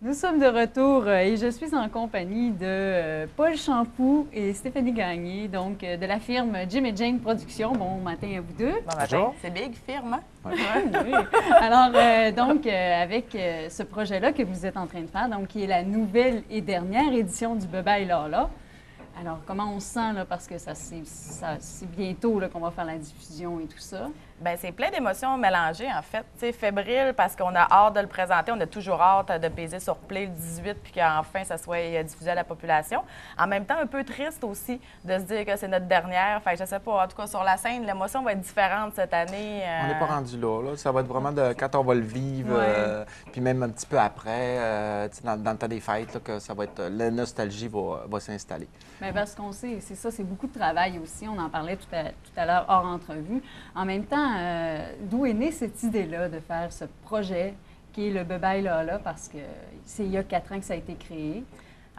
Nous sommes de retour et je suis en compagnie de Paul Champoux et Stéphanie Gagné, donc de la firme Jim et Jane Productions. Bon matin à vous deux. Bon matin. C'est big, firme, hein? Oui. Alors, avec ce projet-là que vous êtes en train de faire, donc qui est la nouvelle et dernière édition du Beba et Lala. Alors, comment on se sent, là, parce que c'est bientôt qu'on va faire la diffusion et tout ça? Bien, c'est plein d'émotions mélangées, en fait. Tu sais, fébrile parce qu'on a hâte de le présenter. On a toujours hâte de peser sur Play le 18 puis qu'enfin, ça soit diffusé à la population. En même temps, un peu triste aussi de se dire que c'est notre dernière. Fait que je sais pas, en tout cas, sur la scène, l'émotion va être différente cette année. On n'est pas rendu là. Ça va être vraiment quand on va le vivre, puis même un petit peu après, dans le temps des fêtes, là, que ça va être, la nostalgie va s'installer. Bien, parce qu'on sait, c'est ça, c'est beaucoup de travail aussi. On en parlait tout à l'heure hors entrevue. En même temps, d'où est née cette idée-là de faire ce projet qui est le Beba et Lala, parce que c'est il y a 4 ans que ça a été créé.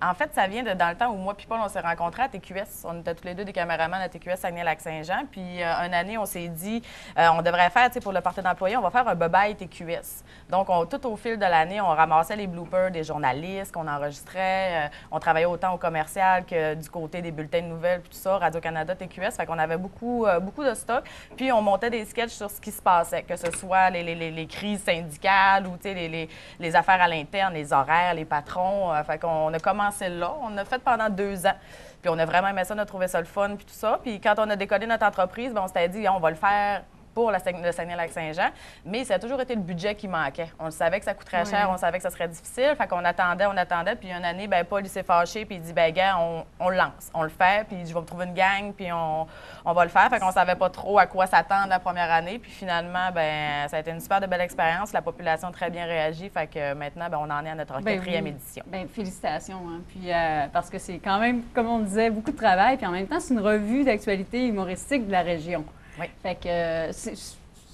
En fait, ça vient dans le temps où moi et Paul, on s'est rencontrés à TQS. On était tous les deux des caméramans à TQS Saguenay-Lac-Saint-Jean. Puis, une année, on s'est dit, on devrait faire, tu sais, pour le party d'employés, on va faire un Beba et TQS. Donc, tout au fil de l'année, on ramassait les bloopers des journalistes qu'on enregistrait. On travaillait autant au commercial que du côté des bulletins de nouvelles, puis tout ça, Radio-Canada, TQS. Fait qu'on avait beaucoup de stock. Puis, on montait des sketchs sur ce qui se passait, que ce soit les crises syndicales ou, tu sais, les affaires à l'interne, les horaires, les patrons. Fait qu'on a commencé là. On a fait pendant 2 ans. Puis on a vraiment aimé ça, on a trouvé ça le fun, puis tout ça. Puis quand on a décollé notre entreprise, bien, on s'était dit, on va le faire pour le Saguenay-Lac-Saint-Jean, mais ça a toujours été le budget qui manquait. On le savait que ça coûterait cher, on savait que ça serait difficile, fait qu'on attendait, puis une année, bien, Paul, il s'est fâché, puis il dit, bien, gars, on le lance, on le fait, puis je vais me trouver une gang, puis on va le faire, fait qu'on savait pas trop à quoi s'attendre la première année, puis finalement, bien, ça a été une super de belle expérience, la population a très bien réagi, fait que maintenant, bien, on en est à notre 4e édition. Bien, félicitations, hein. Puis, parce que c'est quand même, comme on disait, beaucoup de travail, puis en même temps, c'est une revue d'actualité humoristique de la région. Oui. Fait que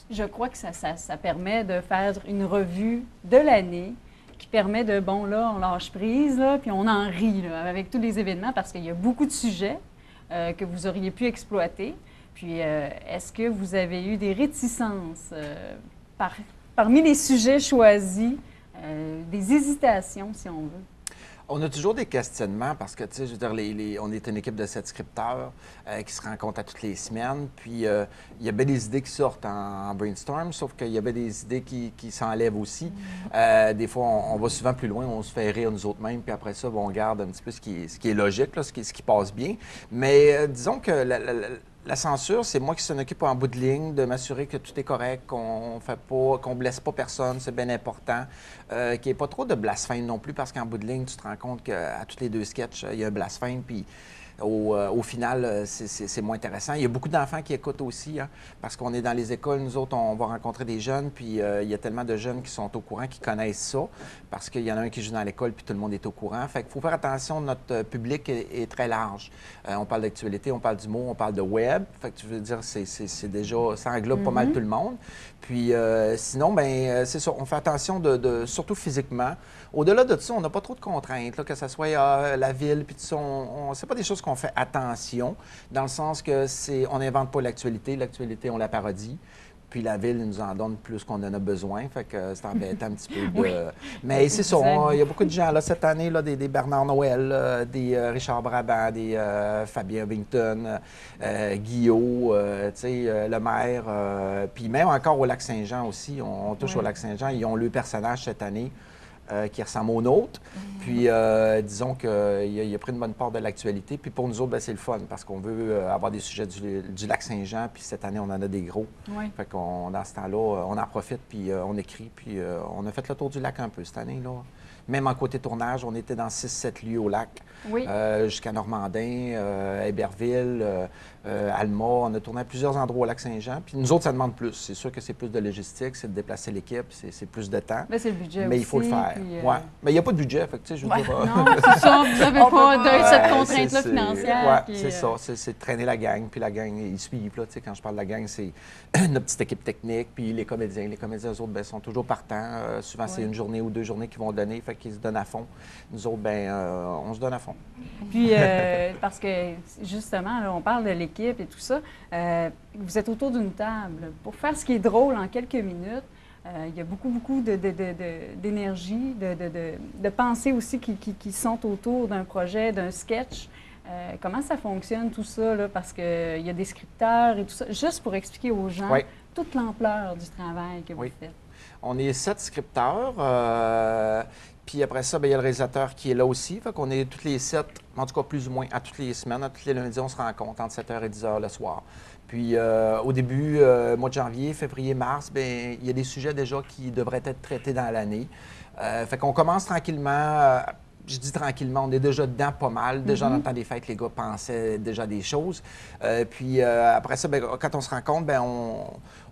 je crois que ça permet de faire une revue de l'année qui permet de, bon, là, on lâche prise, là, puis on en rit là, avec tous les événements parce qu'il y a beaucoup de sujets que vous auriez pu exploiter. Puis, est-ce que vous avez eu des réticences parmi les sujets choisis, des hésitations, si on veut? On a toujours des questionnements parce que, tu sais, je veux dire, on est une équipe de 7 scripteurs qui se rencontrent à toutes les semaines. Puis, il y a bien des idées qui sortent en brainstorm, sauf qu'il y a bien des idées qui s'enlèvent aussi. Des fois, on va souvent plus loin, on se fait rire nous autres mêmes, puis après ça, on garde un petit peu ce qui est logique, là, ce qui passe bien. Mais disons que la censure, c'est moi qui s'en occupe en bout de ligne, de m'assurer que tout est correct, qu'on blesse pas personne, c'est bien important. Qu'il n'y ait pas trop de blasphème non plus, parce qu'en bout de ligne, tu te rends compte qu'à tous les 2 sketchs, il y a un blasphème, puis au final, c'est moins intéressant. Il y a beaucoup d'enfants qui écoutent aussi, hein, parce qu'on est dans les écoles. Nous autres, on va rencontrer des jeunes, puis il y a tellement de jeunes qui sont au courant, qui connaissent ça, parce qu'il y en a un qui joue dans l'école, puis tout le monde est au courant. Fait qu'il faut faire attention, notre public est très large. On parle d'actualité, on parle d'humour, on parle de web. Fait que tu veux dire, c'est déjà, ça englobe pas mal tout le monde. Puis sinon, bien, c'est ça, on fait attention surtout physiquement. Au-delà de ça, on n'a pas trop de contraintes, là, que ce soit la ville, puis tout ça. C'est pas des choses qu'on fait attention, dans le sens que on n'invente pas l'actualité. L'actualité, on la parodie. Puis la ville nous en donne plus qu'on en a besoin, fait que c'est embêtant un petit peu de... Oui. Mais c'est ça, il y a beaucoup de gens, là, cette année, là, des Bernard Noël, des Richard Brabant, des Fabien Wington, Guillaume, tu sais, le maire, puis même encore au Lac-Saint-Jean aussi, on touche au Lac-Saint-Jean, ils ont le personnage cette année qui ressemble au nôtre. Puis, disons qu'il a pris une bonne part de l'actualité. Puis pour nous autres, bien, c'est le fun parce qu'on veut avoir des sujets du Lac-Saint-Jean. Puis cette année, on en a des gros. Oui. Fait qu'on, dans ce temps-là, on en profite, puis on écrit. Puis on a fait le tour du lac un peu cette année, là. Même en côté tournage, on était dans 6-7 lieux au lac, jusqu'à Normandin, Héberville, Alma. On a tourné à plusieurs endroits au Lac-Saint-Jean. Puis nous autres, ça demande plus. C'est sûr que c'est plus de logistique, c'est de déplacer l'équipe, c'est plus de temps. Mais c'est le budget Mais aussi, il faut le faire. Puis, Ouais. Mais il n'y a pas de budget, fait que, tu sais, je veux dire... Non, c'est ça, vous n'avez pas cette contrainte-là financière. Oui, c'est ça, c'est de traîner la gang, puis la gang, ils suivent, là, tu sais, quand je parle de la gang, c'est notre petite équipe technique, puis les comédiens. Les comédiens, eux autres, bien, sont toujours partants. Souvent, c'est 1 journée ou 2 journées qu'ils vont donner, fait qu'ils se donnent à fond. Nous autres, bien, on se donne à fond. Puis, parce que, justement, là, on parle de l'équipe et tout ça, vous êtes autour d'une table. Pour faire ce qui est drôle en quelques minutes, Il y a beaucoup d'énergie, de pensées aussi qui sont autour d'un projet, d'un sketch. Comment ça fonctionne tout ça, là? Parce qu'il y a des scripteurs et tout ça, juste pour expliquer aux gens toute l'ampleur du travail que vous faites. On est 7 scripteurs. Puis après ça, bien, il y a le réalisateur qui est là aussi. Fait qu'on est toutes les 7, en tout cas plus ou moins, à toutes les semaines, à tous les lundis, on se rencontre entre 7h et 10h le soir. Puis au début, mois de janvier, février, mars, bien, il y a des sujets déjà qui devraient être traités dans l'année. Fait qu'on commence tranquillement. Je dis tranquillement, on est déjà dedans pas mal. Déjà, dans le temps des fêtes, les gars pensaient déjà des choses. Puis après ça, bien, quand on se rencontre, bien,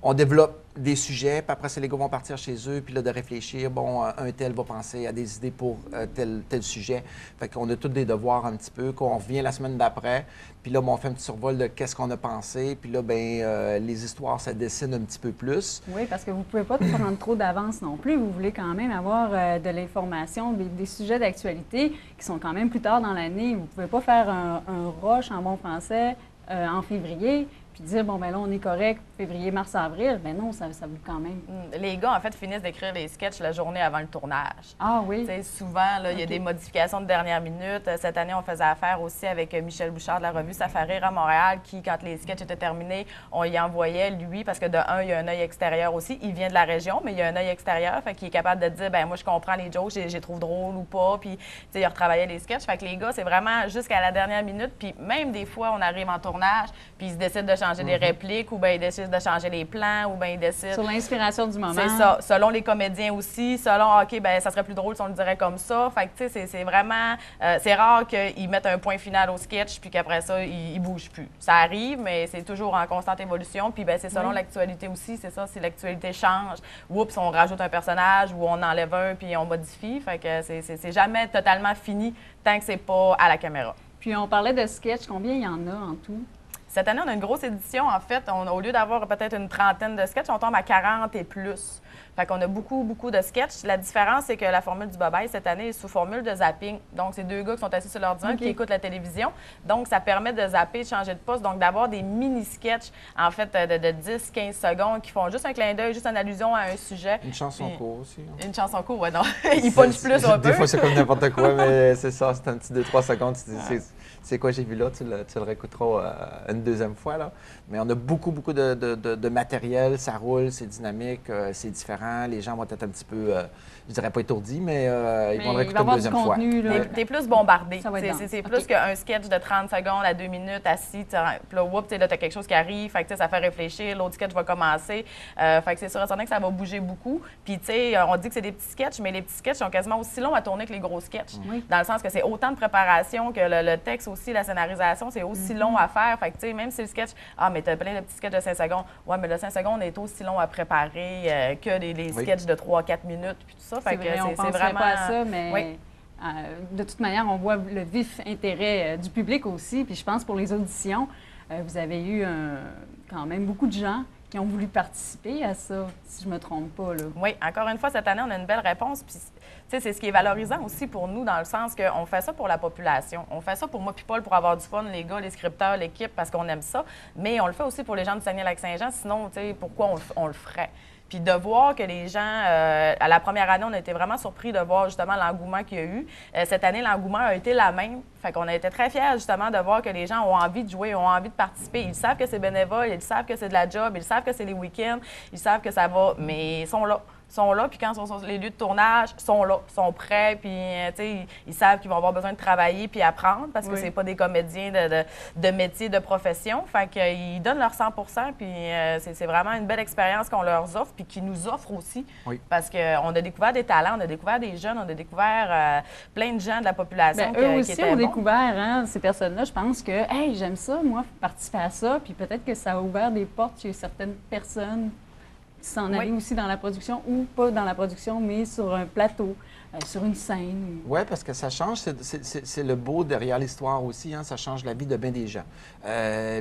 on développe des sujets. Puis après ça, les gars vont partir chez eux. Puis là, de réfléchir, bon, un tel va penser à des idées pour tel sujet. Fait qu'on a tous des devoirs un petit peu, qu'on revient la semaine d'après. Puis là, on fait un petit survol de qu'est-ce qu'on a pensé. Puis là, bien, les histoires, ça dessine un petit peu plus. Oui, parce que vous ne pouvez pas prendre trop d'avance non plus. Vous voulez quand même avoir de l'information, des sujets d'actualité qui sont quand même plus tard dans l'année. Vous ne pouvez pas faire un rush en bon français en février, puis dire, bon, ben là, on est correct, février, mars, avril. Ben non, ça vous quand même. Les gars, en fait, finissent d'écrire les sketchs la journée avant le tournage. Ah oui? T'sais, souvent, il y a des modifications de dernière minute. Cette année, on faisait affaire aussi avec Michel Bouchard de la revue Ça fait rire à Montréal, qui, quand les sketchs étaient terminés, on y envoyait, lui, parce que de un, il y a un œil extérieur aussi. Il vient de la région, mais il y a un œil extérieur, fait qu'il est capable de dire, ben moi, je comprends les jokes, je les trouve drôles ou pas, puis, il retravaillait les sketchs. Fait que les gars, c'est vraiment jusqu'à la dernière minute, puis même des fois, on arrive en tournage, puis ils se décident de changer des répliques, ou bien ils décident de changer les plans, ou bien ils décident... Sur l'inspiration du moment. C'est ça. Selon les comédiens aussi, selon, OK, ben ça serait plus drôle si on le dirait comme ça. Fait que, tu sais, c'est vraiment... c'est rare qu'ils mettent un point final au sketch, puis qu'après ça, ils bougent plus. Ça arrive, mais c'est toujours en constante évolution. Puis, ben c'est selon l'actualité aussi, c'est ça. Si l'actualité change, oups, on rajoute un personnage, ou on enlève un, puis on modifie. Fait que c'est jamais totalement fini tant que c'est pas à la caméra. Puis, on parlait de sketch. Combien il y en a en tout? Cette année, on a une grosse édition. En fait, au lieu d'avoir peut-être une trentaine de sketchs, on tombe à 40 et plus. Fait qu'on a beaucoup de sketchs. La différence, c'est que la formule du Bob-Ice, cette année, est sous formule de zapping. Donc, c'est deux gars qui sont assis sur leur divan qui écoutent la télévision. Donc, ça permet de zapper, de changer de poste. Donc, d'avoir des mini-sketchs, en fait, de 10-15 secondes qui font juste un clin d'œil, juste une allusion à un sujet. Une chanson courte aussi. Une chanson courte, oui, non. Ils punchent plus un peu. Des fois, c'est comme n'importe quoi, mais c'est ça. C'est un petit 2-3 secondes. C'est quoi j'ai vu là? Tu le réécouteras une deuxième fois, là. Mais on a beaucoup de matériel. Ça roule, c'est dynamique, c'est différent. Les gens vont être un petit peu, je dirais pas étourdis, mais ils vont le réécouter une deuxième fois. T'es plus bombardé. C'est plus qu'un sketch de 30 secondes à 2 minutes assis. Puis là, whoop, là, t'as quelque chose qui arrive. Fait que ça fait réfléchir. L'autre sketch va commencer. Fait que c'est sûr et certain que ça va bouger beaucoup. Puis, tu sais, on dit que c'est des petits sketchs, mais les petits sketchs sont quasiment aussi longs à tourner que les gros sketchs. Dans le sens que c'est autant de préparation que le texte aussi, la scénarisation, c'est aussi long à faire. Fait que, tu sais, même si le sketch, mais t'as plein de petits sketchs de 5 secondes. Ouais, mais le 5 secondes est aussi long à préparer que les sketchs de 3-4 minutes, puis tout ça. Fait que c'est vraiment pas à ça, mais de toute manière, on voit le vif intérêt du public aussi. Puis je pense pour les auditions, vous avez eu quand même beaucoup de gens qui ont voulu participer à ça, si je me trompe pas, là. Oui, encore une fois, cette année, on a une belle réponse. Puis, tu sais, c'est ce qui est valorisant aussi pour nous, dans le sens qu'on fait ça pour la population. On fait ça pour moi puis Paul, pour avoir du fun, les gars, les scripteurs, l'équipe, parce qu'on aime ça. Mais on le fait aussi pour les gens du Saguenay-Lac-Saint-Jean. Sinon, tu sais, pourquoi on le ferait? Puis de voir que les gens, à la première année, on a été vraiment surpris de voir justement l'engouement qu'il y a eu. Cette année, l'engouement a été la même. Fait qu'on a été très fiers justement de voir que les gens ont envie de jouer, ont envie de participer. Ils savent que c'est bénévole, ils savent que c'est de la job, ils savent que c'est les week-ends, ils savent que ça va, mais ils sont là. Puis quand ils sont sur les lieux de tournage, sont là, sont prêts, puis tu sais, ils savent qu'ils vont avoir besoin de travailler puis apprendre parce que c'est pas des comédiens de métier, de profession. Fait qu'ils donnent leur 100 puis c'est vraiment une belle expérience qu'on leur offre puis qu'ils nous offrent aussi. Parce qu'on a découvert des talents, on a découvert des jeunes, on a découvert plein de gens de la population eux aussi ont découvert, ces personnes-là. Je pense que, hey, j'aime ça, moi, participer à ça, puis peut-être que ça a ouvert des portes chez certaines personnes s'en aller aussi dans la production ou pas dans la production, mais sur un plateau. sur une scène. Oui, parce que ça change. C'est le beau derrière l'histoire aussi. Hein, ça change la vie de bien des gens.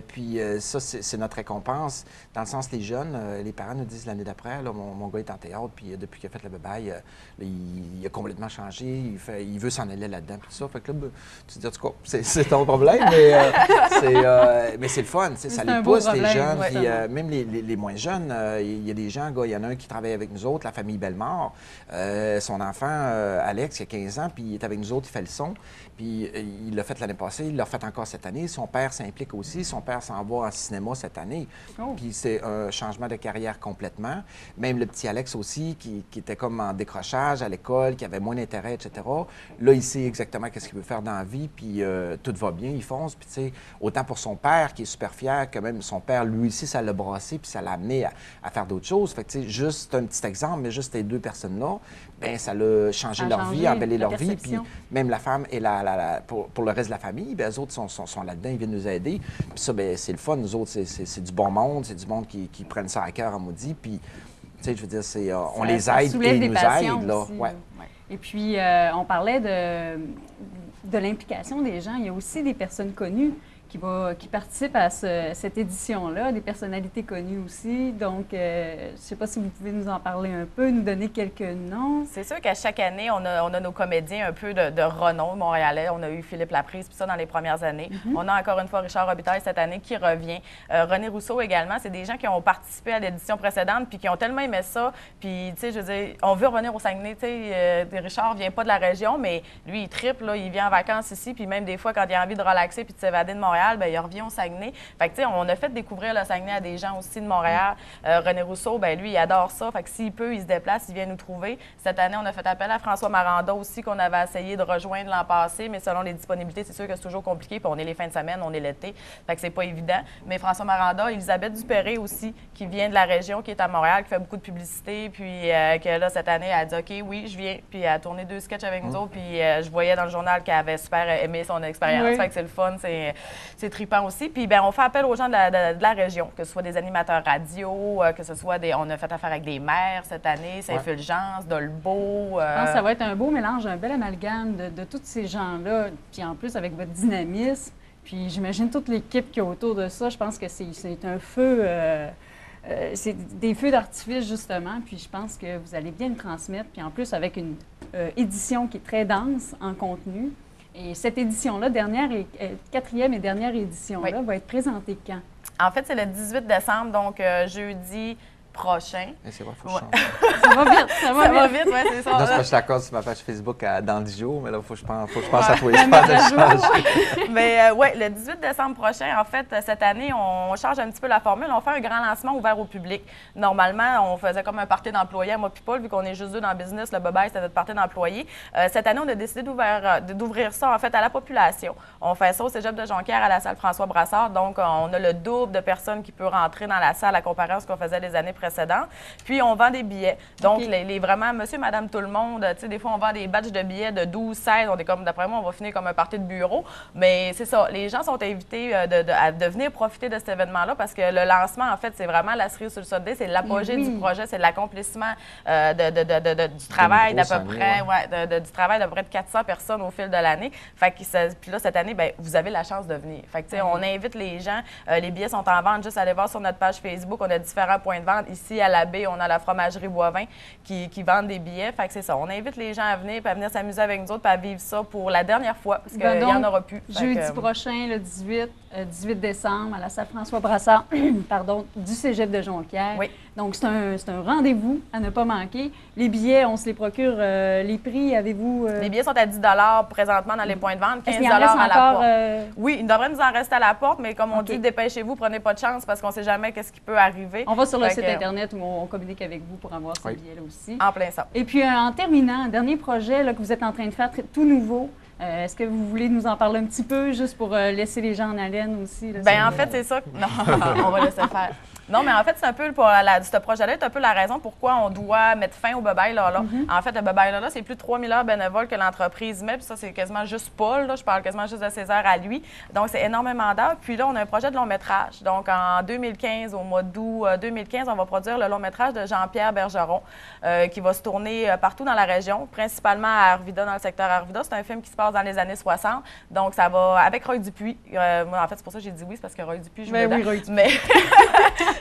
Puis ça, c'est notre récompense. Dans le sens, les jeunes, les parents nous disent l'année d'après, mon gars est en théâtre, puis depuis qu'il a fait le bye-bye, il a complètement changé. Il veut s'en aller là-dedans, puis tout ça. Fait que là, tu te dis, en tout cas, c'est ton problème, mais c'est le fun. Ça les pousse, les jeunes. Puis même les moins jeunes, il y a des gens, il y en a un qui travaille avec nous autres, la famille Bellemare. Son enfant, Alex, il a 15 ans, puis il est avec nous autres, il fait le son. Puis il l'a fait l'année passée, il l'a fait encore cette année. Son père s'implique aussi. Son père s'en va en cinéma cette année. Puis c'est un changement de carrière complètement. Même le petit Alex aussi, qui était comme en décrochage à l'école, qui avait moins d'intérêt, etc. Là, il sait exactement qu'est-ce qu'il veut faire dans la vie, puis tout va bien, il fonce. Puis tu sais, autant pour son père, qui est super fier, que même son père, lui aussi, ça l'a brassé, puis ça l'a amené à faire d'autres choses. Fait que tu sais, juste un petit exemple, mais juste ces deux personnes-là, bien, ça l'a changé leur vie, embelli leur vie. Puis même la femme et pour le reste de la famille, bien, eux autres sont là-dedans, ils viennent nous aider. Puis ça, bien, c'est le fun. Nous autres, c'est du bon monde, c'est du monde qui prennent ça à cœur en maudit. Puis, tu sais, je veux dire, on les aide et ils nous aident. Là. Aussi, ouais. Et puis, on parlait de l'implication des gens. Il y a aussi des personnes connues qui participent à cette édition-là, des personnalités connues aussi. Donc, je ne sais pas si vous pouvez nous en parler un peu, nous donner quelques noms. C'est sûr qu'à chaque année, on a nos comédiens un peu de renom montréalais. On a eu Philippe Laprise, puis ça dans les premières années. On a encore une fois Richard Robitaille cette année qui revient. René Rousseau également. C'est des gens qui ont participé à l'édition précédente puis qui ont tellement aimé ça. Puis, tu sais, je veux dire, on veut revenir au Saguenay. Tu sais, Richard vient pas de la région, mais lui, il triple, là, il vient en vacances ici. Puis même des fois, quand il a envie de relaxer puis de s'évader de Montréal, bien, il revient au Saguenay. Fait que, tu sais, on a fait découvrir le Saguenay à des gens aussi de Montréal. René Rousseau, bien, lui, il adore ça. Fait que s'il peut, il se déplace, il vient nous trouver. Cette année, on a fait appel à François Maranda aussi, qu'on avait essayé de rejoindre l'an passé, mais selon les disponibilités, c'est sûr que c'est toujours compliqué. Puis on est les fins de semaine, on est l'été. Fait que c'est pas évident. Mais François Maranda, Elisabeth Dupéré aussi, qui vient de la région, qui est à Montréal, qui fait beaucoup de publicité. Puis que là, cette année, elle a dit OK, oui, je viens. Puis elle a tourné 2 sketchs avec nous autres. Puis je voyais dans le journal qu'elle avait super aimé son expérience. Oui. Fait que c'est le fun, c'est trippant aussi. Puis bien, on fait appel aux gens de la région, que ce soit des animateurs radio, que ce soit on a fait affaire avec des maires cette année, Saint-Fulgence, Dolbeau. Je pense que ça va être un beau mélange, un bel amalgame de tous ces gens-là. Puis en plus, avec votre dynamisme, puis j'imagine toute l'équipe qui est autour de ça, je pense que c'est un feu... c'est des feux d'artifice, justement, puis je pense que vous allez bien le transmettre. Puis en plus, avec une édition qui est très dense en contenu. Et cette édition-là, quatrième et dernière édition-là, va être présentée quand? En fait, c'est le 18 décembre, donc jeudi prochain. C'est vrai, il faut que je change. Ça va vite, ça va vite. Oui, c'est ça. Là, c'est parce que je t'accorde sur ma page Facebook dans 10 jours, mais là, il faut que je pense à toi et je Mais oui, le 18 décembre prochain, en fait, cette année, on change un petit peu la formule. On fait un grand lancement ouvert au public. Normalement, on faisait comme un party d'employés, moi puis Paul, vu qu'on est juste deux dans le business, le Bobaye, c'était notre party d'employés. Cette année, on a décidé d'ouvrir ça, en fait, à la population. On fait ça au Cégep de Jonquière, à la salle François Brassard. Donc, on a le double de personnes qui peuvent rentrer dans la salle à comparer à ce qu'on faisait les années précédentes. Puis, on vend des billets. Donc, vraiment, monsieur, madame, tout le monde, tu sais, des fois, on vend des badges de billets de 12, 16. On est comme, d'après moi, on va finir comme un party de bureau. Mais c'est ça, les gens sont invités de venir profiter de cet événement-là parce que le lancement, en fait, c'est vraiment la cerise sur le solde. C'est l'apogée du projet, c'est l'accomplissement du travail d'à peu près, du travail d'à peu près de 400 personnes au fil de l'année. Fait que, puis là, cette année, bien, vous avez la chance de venir. Fait que, tu sais, on invite les gens. Les billets sont en vente. Juste aller voir sur notre page Facebook. On a différents points de vente. Ici, à la baie, on a la fromagerie Boivin qui vendent des billets. Fait que c'est ça. On invite les gens à venir, puis à venir s'amuser avec nous autres, puis à vivre ça pour la dernière fois, parce qu'il n'y en aura plus. Jeudi prochain, le 18 décembre, à la salle François Brassard, pardon, du Cégep de Jonquière. Oui. Donc, c'est un rendez-vous à ne pas manquer. Les billets, on se les procure. Les prix, avez-vous... Les billets sont à 10 présentement dans les points de vente, 15 à la porte. Oui, il devrait nous en rester à la porte, mais comme on dit, dépêchez-vous, prenez pas de chance parce qu'on ne sait jamais qu'est-ce qui peut arriver. On va sur le site Internet où on communique avec vous pour avoir ces billets-là aussi. En plein ça. Et puis, en terminant, un dernier projet là, que vous êtes en train de faire tout nouveau. Est-ce que vous voulez nous en parler un petit peu, juste pour laisser les gens en haleine aussi? Là, bien, en fait, c'est ça. Non, on va laisser faire. Non, mais en fait, c'est un peu pour ce projet-là, c'est un peu la raison pourquoi on doit mettre fin au Bye-Bye Lala. En fait, le Bye-Bye Lala, c'est plus de 3000 heures bénévoles que l'entreprise met, puis ça, c'est quasiment juste Paul, là, je parle quasiment juste de ses heures à lui. Donc, c'est énormément d'heures. Puis là, on a un projet de long métrage. Donc, en 2015, au mois d'août 2015, on va produire le long métrage de Jean-Pierre Bergeron, qui va se tourner partout dans la région, principalement à Arvida, dans le secteur Arvida. C'est un film qui se passe dans les années 60. Donc, ça va avec Roy Dupuis. Moi, en fait, c'est pour ça que j'ai dit oui, c'est parce que Roy Dupuis joue dedans. Oui, Roy Dupuis. Mais...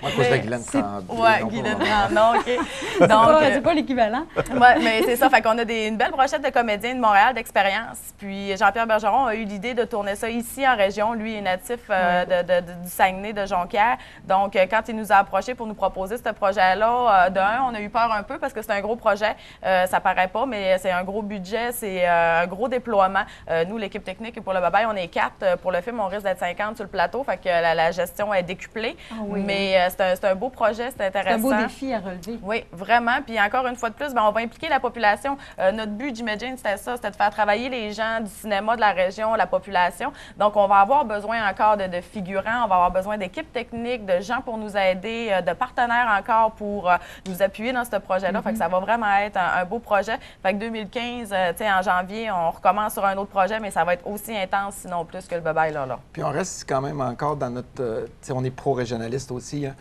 À cause de Guylaine Tremblay. Oui, Guylaine Tremblay, OK. Donc, c'est pas l'équivalent. Oui, mais c'est ça. Fait qu'on a une belle brochette de comédiens de Montréal d'expérience. Puis Jean-Pierre Bergeron a eu l'idée de tourner ça ici en région. Lui est natif du Saguenay, de Jonquière. Donc, quand il nous a approchés pour nous proposer ce projet-là, on a eu peur un peu parce que c'est un gros projet. Ça paraît pas, mais c'est un gros budget, c'est un gros déploiement. Nous, l'équipe technique, pour le Bye-Bye, on est 4. Pour le film, on risque d'être 50 sur le plateau. Fait que la gestion est décuplée. Ah oui, mais c'est un beau projet, c'est intéressant. C'est un beau défi à relever. Oui, vraiment. Puis encore une fois de plus, on va impliquer la population. Notre but, j'imagine, c'était ça, c'était de faire travailler les gens du cinéma de la région, la population. Donc, on va avoir besoin encore de figurants, on va avoir besoin d'équipes techniques, de gens pour nous aider, de partenaires encore pour nous appuyer dans ce projet-là. Fait que ça va vraiment être un beau projet. Fait que 2015, en janvier, on recommence sur un autre projet, mais ça va être aussi intense, sinon plus que le Bye-Bye Lala. Puis on reste quand même encore dans notre... on est pro-régionaliste aussi. Hein.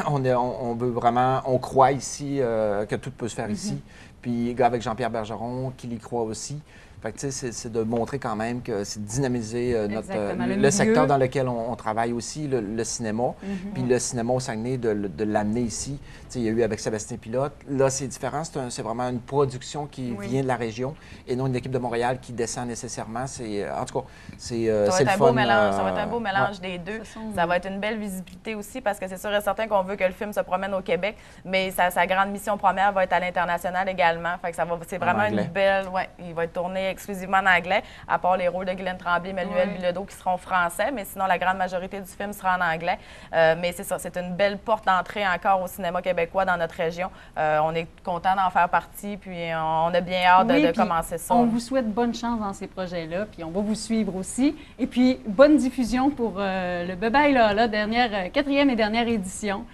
on veut vraiment... On croit ici que tout peut se faire ici. Puis avec Jean-Pierre Bergeron, qui y croit aussi. Fait que, c'est de montrer quand même que c'est de dynamiser le secteur dans lequel on travaille aussi, le cinéma. Puis le cinéma au Saguenay, de l'amener ici. Tu sais, il y a eu avec Sébastien Pilote. Là, c'est différent. C'est vraiment une production qui vient de la région et non une équipe de Montréal qui descend nécessairement. En tout cas, c'est le fun. Ça va être un beau mélange des deux. Ça va être une belle visibilité aussi parce que c'est sûr et certain qu'on veut que le film se promène au Québec, mais sa grande mission première va être à l'international également. Fait que c'est vraiment une belle... Ouais, il va être tourné exclusivement en anglais, à part les rôles de Guylaine Tremblay et Manuel Bilodeau qui seront français, mais sinon, la grande majorité du film sera en anglais. Mais c'est ça, c'est une belle porte d'entrée encore au cinéma québécois dans notre région. On est content d'en faire partie, puis on a bien hâte de commencer ça. On vous souhaite bonne chance dans ces projets-là, puis on va vous suivre aussi. Et puis, bonne diffusion pour le Bye-Bye Lala, quatrième et dernière édition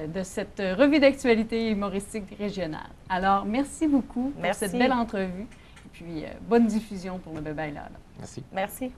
de cette revue d'actualité humoristique régionale. Alors, merci beaucoup pour cette belle entrevue. Puis, bonne diffusion pour le Bye-Bye Lala. Merci. Merci.